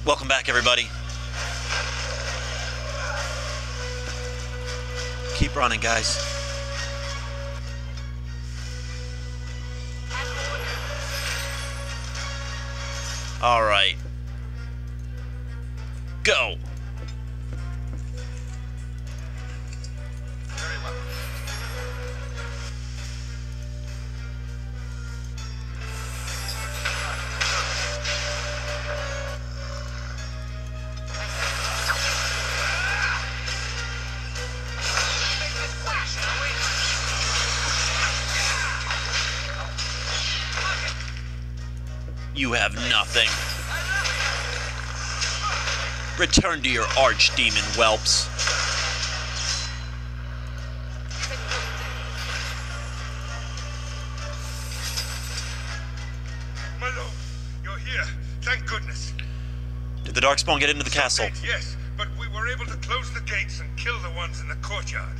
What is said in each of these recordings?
Welcome back, everybody. Keep running, guys. All right. Go. Very well. You have nothing. Return to your archdemon, whelps. My lord, you're here. Thank goodness. Did the Darkspawn get into the castle? Yes, but we were able to close the gates and kill the ones in the courtyard.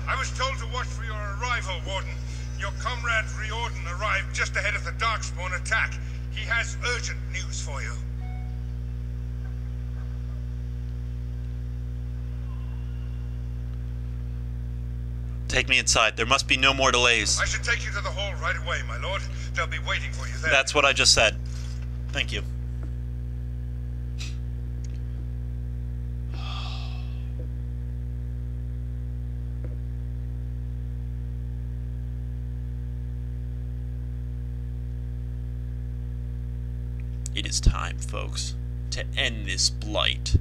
I was told to watch for your arrival, Warden. Your comrade Riordan arrived just ahead of the Darkspawn attack. He has urgent news for you. Take me inside. There must be no more delays. I should take you to the hall right away, my lord. They'll be waiting for you there. That's what I just said. Thank you. It is time, folks, to end this blight.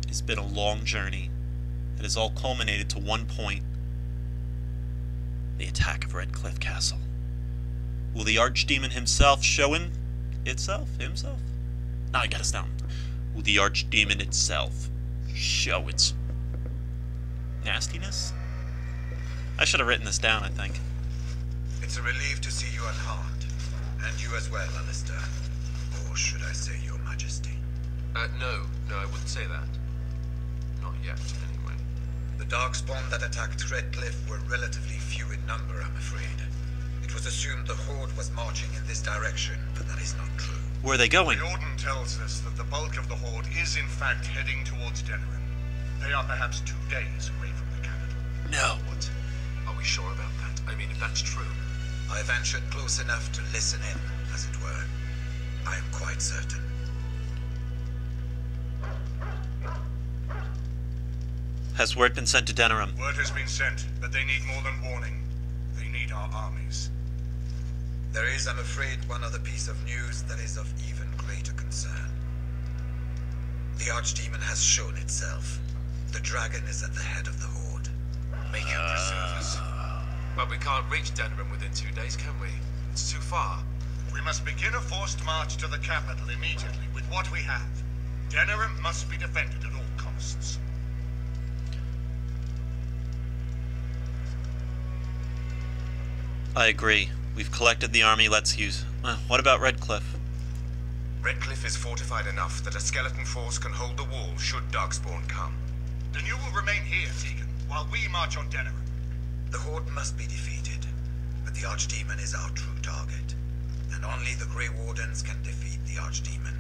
It's been a long journey. It has all culminated to one point. The attack of Redcliffe Castle. Will the Archdemon himself show himself? No, I got us down. Will the Archdemon itself show its nastiness? I should have written this down, I think. It's a relief to see you unharmed. And you as well, Alistair. Or should I say your majesty? No, I wouldn't say that. Not yet, anyway. The Darkspawn that attacked Redcliffe were relatively few in number, I'm afraid. It was assumed the Horde was marching in this direction, but that is not true. Where are they going? Riordan tells us that the bulk of the Horde is in fact heading towards Denerim. They are perhaps 2 days away from the capital. No. What? Are we sure about that? I mean, if that's true. I ventured close enough to listen in, as it were. I am quite certain. Has word been sent to Denerim? Word has been sent, but they need more than warning. They need our armies. There is, I'm afraid, one other piece of news that is of even greater concern. The Archdemon has shown itself. The dragon is at the head of the Horde. May you preserve us. But we can't reach Denerim within 2 days, can we? It's too far. We must begin a forced march to the capital immediately with what we have. Denerim must be defended at all costs. I agree. We've collected the army, let's use... what about Redcliffe? Redcliffe is fortified enough that a skeleton force can hold the wall should Darkspawn come. Then you will remain here, Tegan, while we march on Denerim. The Horde must be defeated, but the Archdemon is our true target. And only the Grey Wardens can defeat the Archdemon.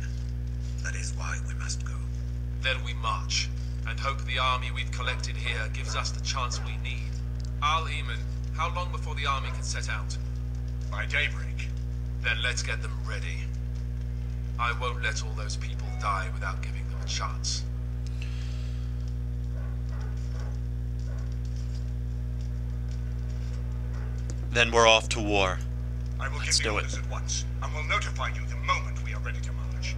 That is why we must go. Then we march, and hope the army we've collected here gives us the chance we need. Al-Eamon, how long before the army can set out? By daybreak. Then let's get them ready. I won't let all those people die without giving them a chance. Then we're off to war. I will Let's give the do it. orders at once, and will notify you the moment we are ready to march.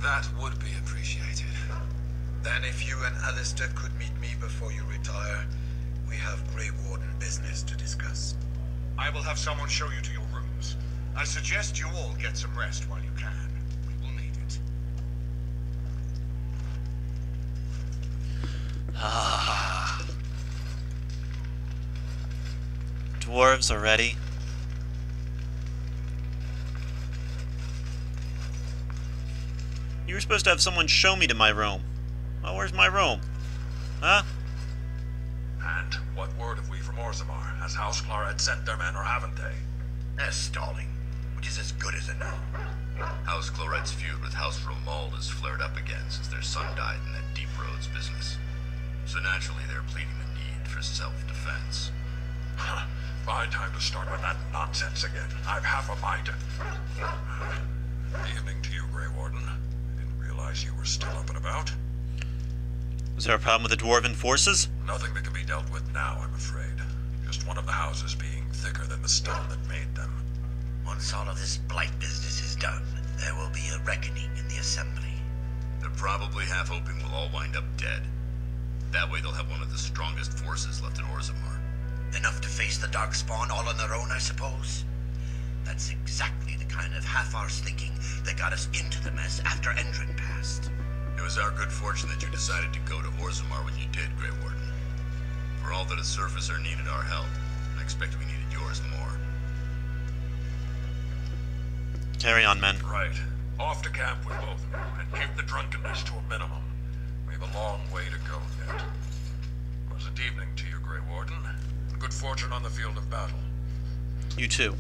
That would be appreciated. Then if you and Alistair could meet me before you retire, we have Grey Warden business to discuss. I will have someone show you to your rooms. I suggest you all get some rest while you can. We will need it. Dwarves are ready. You were supposed to have someone show me to my room. Well, where's my room? Huh? And what word have we from Orzammar? Has House Clara sent their men, or haven't they? Yes, darling. which is as good as a no. House Clorette's feud with House Romuald has flared up again since their son died in that Deep Roads business. So naturally, they're pleading the need for self-defense. My time to start with that nonsense again. I've half a mind to... Evening to you, Grey Warden. I didn't realize you were still up and about. Was there a problem with the dwarven forces? Nothing that can be dealt with now, I'm afraid. Just one of the houses being thicker than the stone that made them. Once all of this blight business is done, there will be a reckoning in the assembly. They're probably half hoping we'll all wind up dead. That way they'll have one of the strongest forces left in Orzammar. Enough to face the Darkspawn all on their own, I suppose? That's exactly the kind of half-arse thinking that got us into the mess after Endrin passed. It was our good fortune that you decided to go to Orzammar when you did, Grey Warden. For all that a surfacer needed our help, I expect we needed yours more. Carry on, men. Right. Off to camp with both of you, and keep the drunkenness to a minimum. We have a long way to go yet. Pleasant evening to you, Grey Warden. Good fortune on the field of battle. You too.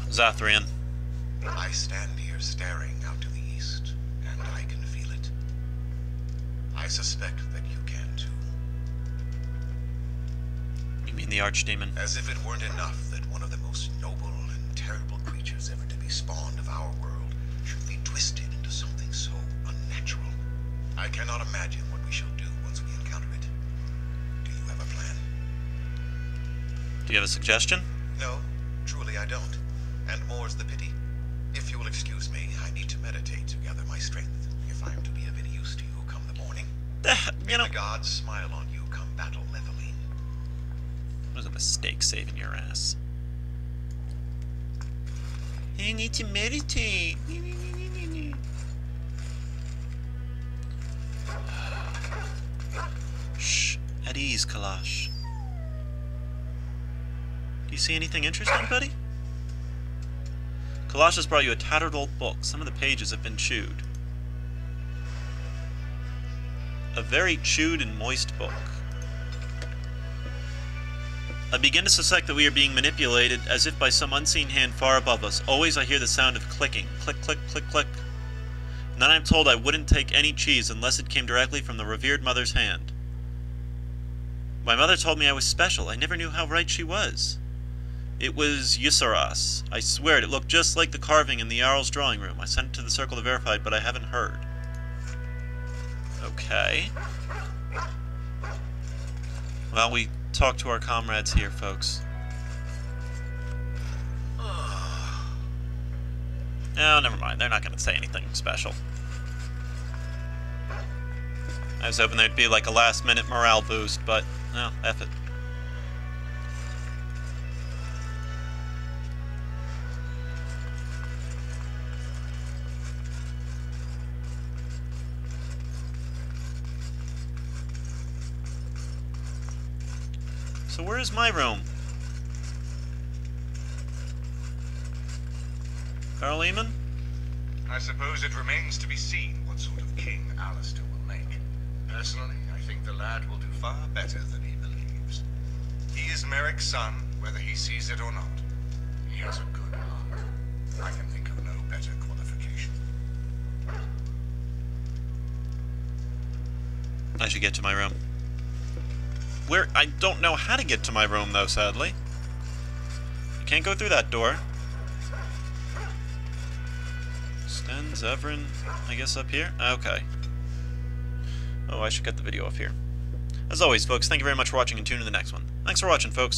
Zathrian. I stand here staring out to the east, and I can feel it. I suspect that you can too. You mean the Archdemon? As if it weren't enough that one of the most noble and terrible creatures ever to be spawned of our world should be twisted into something so unnatural. I cannot imagine what we shall do once we encounter it. Do you have a plan? Do you have a suggestion? No, truly I don't. And more's the pity. If you will excuse me, I need to meditate to gather my strength, if I am to be of any use to you come the morning. May the gods smile on you come battle, Leveline. It was a mistake saving your ass. I need to meditate. Shh. At ease, Kalash. Do you see anything interesting, buddy? Kalash has brought you a tattered old book. Some of the pages have been chewed. A very chewed and moist book. I begin to suspect that we are being manipulated as if by some unseen hand far above us. Always I hear the sound of clicking. Click, click, click, click. And then I'm told I wouldn't take any cheese unless it came directly from the revered mother's hand. My mother told me I was special. I never knew how right she was. It was Yussaras. I swear it looked just like the carving in the Jarl's drawing room. I sent it to the Circle to verify it, but I haven't heard. Okay. Well, we talked to our comrades here, folks. Oh, never mind. They're not going to say anything special. I was hoping there'd be like a last-minute morale boost, but no, F it. So where is my room? Carl Eamon? I suppose it remains to be seen what sort of king Alistair will make. Personally, I think the lad will do far better than he believes. He is Merrick's son, whether he sees it or not. He has a good heart. I can think of no better qualification. I should get to my room. Where? I don't know how to get to my room, though, sadly. I can't go through that door. Sten, Zevran, I guess up here? Okay. Oh, I should cut the video off here. As always, folks, thank you very much for watching and tune in to the next one. Thanks for watching, folks.